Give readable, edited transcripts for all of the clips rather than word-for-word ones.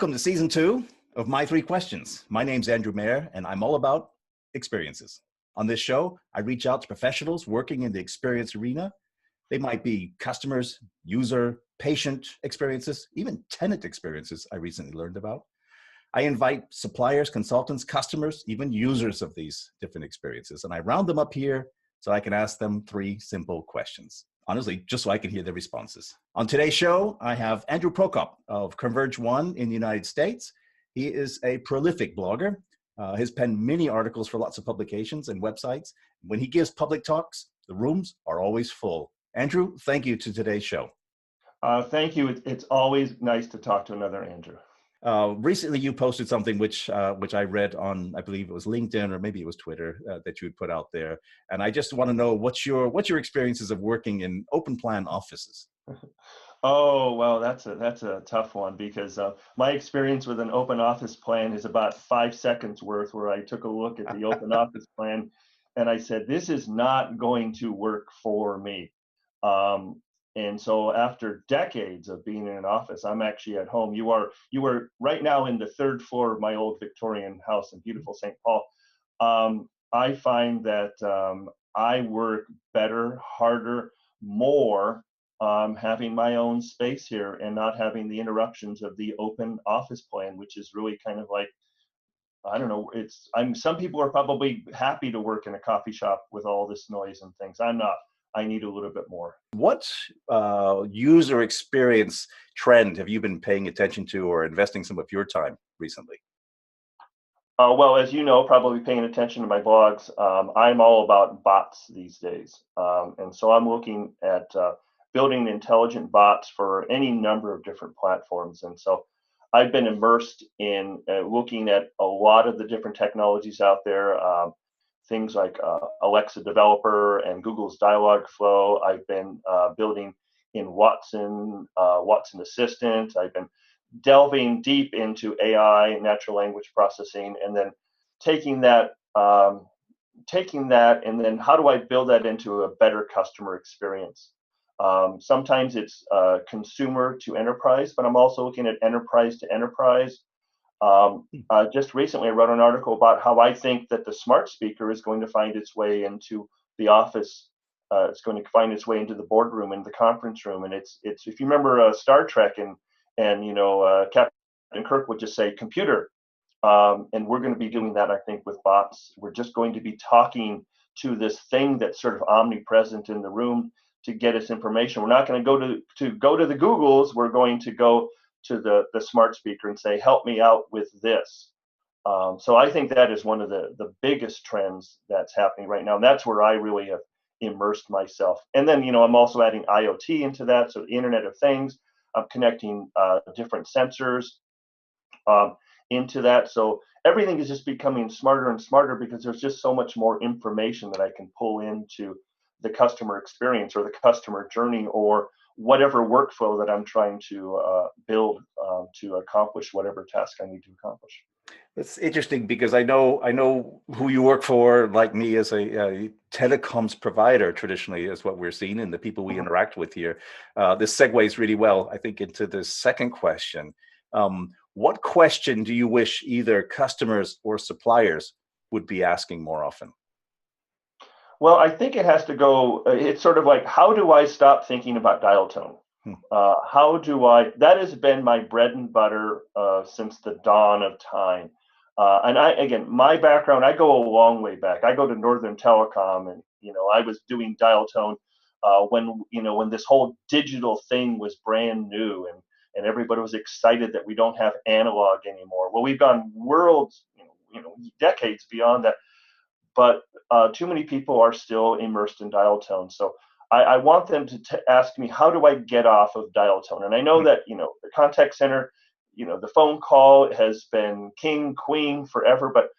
welcome to season 2 of My Three Questions. My name's Andrew Mayer, and I'm all about experiences. On this show, I reach out to professionals working in the experience arena. They might be customers, user, patient experiences, even tenant experiences I recently learned about. I invite suppliers, consultants, customers, even users of these different experiences, and I round them up here so I can ask them 3 simple questions. Honestly, just so I can hear their responses. On today's show, I have Andrew Prokop of Converge One in the United States. He is a prolific blogger. He's penned many articles for lots of publications and websites. When he gives public talks, the rooms are always full. Andrew, thank you to today's show. Thank you. It's always nice to talk to another Andrew. Recently, you posted something which I read on, I believe it was LinkedIn or maybe it was Twitter that you had put out there, and I just want to know what's your experiences of working in open plan offices. Oh, well, that's a tough one because my experience with an open office plan is about 5 seconds worth, where I took a look at the open office plan and I said, this is not going to work for me. And so after decades of being in an office, I'm actually at home. You are right now in the 3rd floor of my old Victorian house in beautiful St. Paul. I find that I work better, harder, more having my own space here and not having the interruptions of the open office plan, which is really kind of like, I don't know, some people are probably happy to work in a coffee shop with all this noise and things. I'm not. I need a little bit more. What user experience trend have you been paying attention to or investing some of your time recently? Well, as you know, probably paying attention to my blogs, I'm all about bots these days. And so I'm looking at building intelligent bots for any number of different platforms. And so I've been immersed in looking at a lot of the different technologies out there. Things like Alexa Developer and Google's Dialogflow. I've been building in Watson Assistant. I've been delving deep into AI, natural language processing, and then taking that and then how do I build that into a better customer experience? Sometimes it's consumer to enterprise, but I'm also looking at enterprise to enterprise. Just recently, I wrote an article about how I think that the smart speaker is going to find its way into the office. It's going to find its way into the boardroom and the conference room. And it's if you remember Star Trek and Captain Kirk would just say computer, and we're going to be doing that, I think, with bots. We're just going to be talking to this thing that's sort of omnipresent in the room to get us information. We're not going to go to the Googles. We're going to go to the smart speaker and say, help me out with this. So I think that is one of the biggest trends that's happening right now. And that's where I really have immersed myself. And then, I'm also adding IoT into that. So the Internet of Things, I'm connecting different sensors into that. So everything is just becoming smarter and smarter because there's just so much more information that I can pull into the customer experience or the customer journey or whatever workflow that I'm trying to build to accomplish whatever task I need to accomplish. It's interesting because I know who you work for, like me, as a telecoms provider traditionally is what we're seeing and the people we interact with here. This segues really well, I think, into the second question. What question do you wish either customers or suppliers would be asking more often? Well, I think it has to go, it's sort of like, how do I stop thinking about dial tone? That has been my bread and butter since the dawn of time. And my background, I go a long way back. I go to Northern Telecom and, I was doing dial tone when this whole digital thing was brand new and everybody was excited that we don't have analog anymore. Well, we've gone worlds, decades beyond that. But too many people are still immersed in dial tone. So I want them to ask me, how do I get off of dial tone? And I know that, the contact center, the phone call has been king, queen forever, but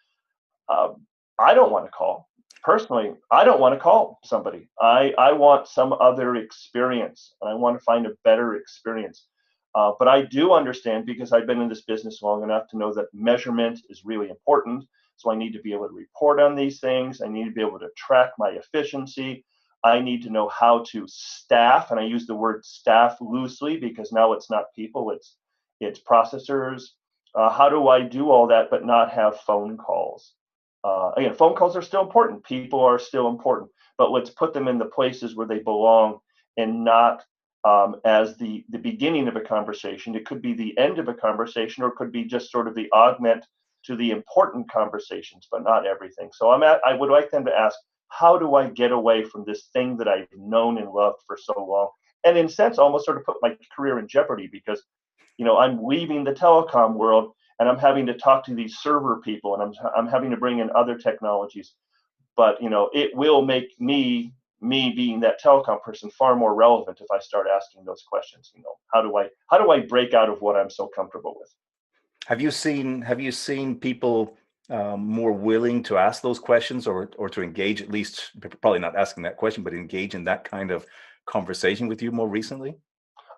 I don't want to call. Personally, I don't want to call somebody. I want some other experience. And I want to find a better experience. But I do understand, because I've been in this business long enough to know that measurement is really important. So I need to be able to report on these things. I need to be able to track my efficiency. I need to know how to staff, and I use the word staff loosely because now it's not people, it's processors, How do I do all that but not have phone calls? Again, phone calls are still important. People are still important, but let's put them in the places where they belong and not as the beginning of a conversation. It could be the end of a conversation, or it could be just sort of the augment to the important conversations, but not everything. So I would like them to ask, how do I get away from this thing that I've known and loved for so long? And in a sense, almost sort of put my career in jeopardy, because I'm leaving the telecom world and I'm having to talk to these server people, and I'm having to bring in other technologies. But it will make me being that telecom person far more relevant if I start asking those questions. How do I break out of what I'm so comfortable with? Have you seen people more willing to ask those questions, or to engage, at least probably not asking that question, but engage in that kind of conversation with you more recently?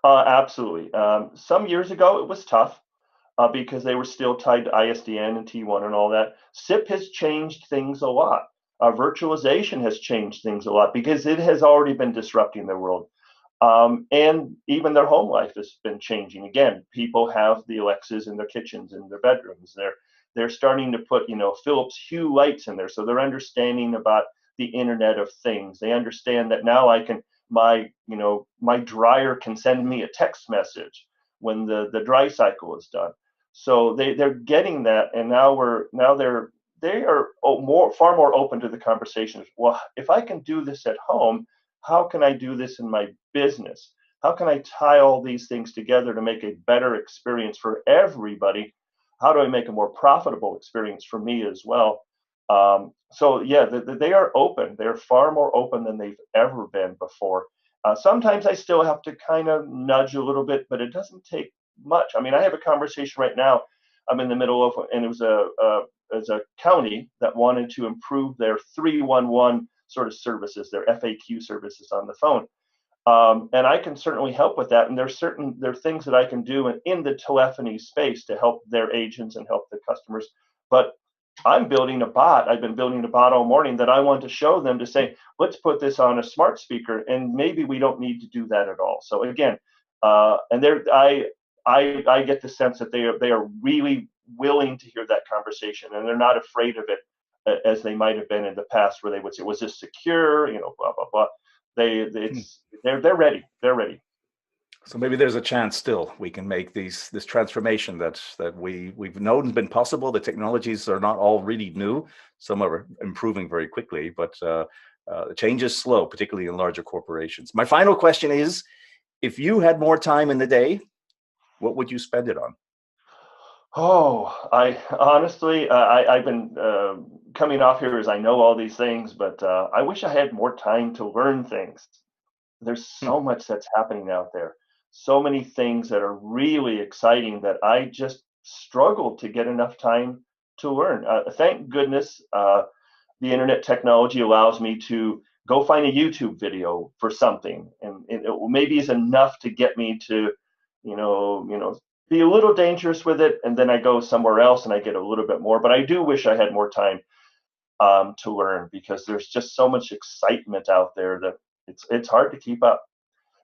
Absolutely. Some years ago, it was tough because they were still tied to ISDN and T1 and all that. SIP has changed things a lot. Virtualization has changed things a lot because it has already been disrupting their world. And even their home life has been changing. Again, people have the Alexas in their kitchens, in their bedrooms. They're starting to put Philips Hue lights in there, so they're understanding about the Internet of Things. They understand that now my dryer can send me a text message when the dry cycle is done. So they're getting that, and they are far more open to the conversation. Well, if I can do this at home, how can I do this in my business? How can I tie all these things together to make a better experience for everybody? How do I make a more profitable experience for me as well? So yeah, they are open. They're far more open than they've ever been before. Sometimes I still have to kind of nudge a little bit, but it doesn't take much. I mean, I have a conversation right now. I'm in the middle of, and it was a county that wanted to improve their 311 sort of services, their FAQ services on the phone. And I can certainly help with that. And there are things that I can do in the telephony space to help their agents and help the customers. But I'm building a bot. I've been building a bot all morning that I want to show them, to say, let's put this on a smart speaker, and maybe we don't need to do that at all. So again, and there, I get the sense that they are really willing to hear that conversation, and they're not afraid of it as they might have been in the past, where they would say, was this secure? Blah blah blah. They're ready. They're ready. So maybe there's a chance still we can make this transformation that we've known has been possible. The technologies are not all really new. Some are improving very quickly, but the change is slow, particularly in larger corporations. My final question is, if you had more time in the day, what would you spend it on? Oh, I honestly, I've been coming off here as I know all these things, but I wish I had more time to learn things. There's Hmm. so much that's happening out there, so many things that are really exciting that I just struggle to get enough time to learn. Thank goodness, the internet technology allows me to go find a YouTube video for something, and it maybe is enough to get me to, be a little dangerous with it, and then I go somewhere else and I get a little bit more. But I do wish I had more time to learn, because there's just so much excitement out there that it's hard to keep up.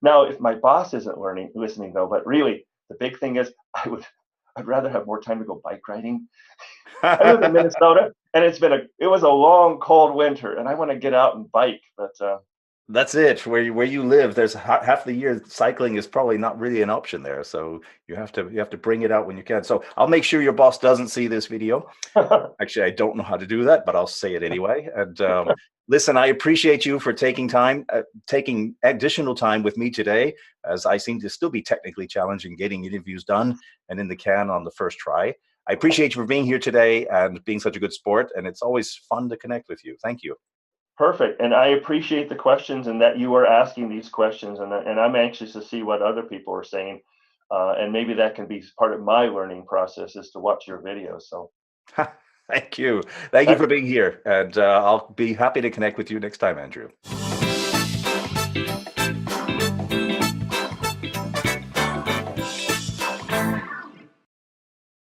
Now, if my boss isn't listening though, but really the big thing is, I'd rather have more time to go bike riding. I live in Minnesota, and it was a long, cold winter, and I want to get out and bike. But That's it. Where you live, there's half the year cycling is probably not really an option there. So you have to bring it out when you can. So I'll make sure your boss doesn't see this video. Actually, I don't know how to do that, but I'll say it anyway. And listen, I appreciate you for taking additional time with me today, as I seem to still be technically challenging getting interviews done and in the can on the first try. I appreciate you for being here today and being such a good sport. And it's always fun to connect with you. Thank you. perfect, and I appreciate the questions and that you are asking these questions, and I'm anxious to see what other people are saying, and maybe that can be part of my learning process, is to watch your videos. So Thank you. Thank you thank for you. being here. And I'll be happy to connect with you next time, Andrew.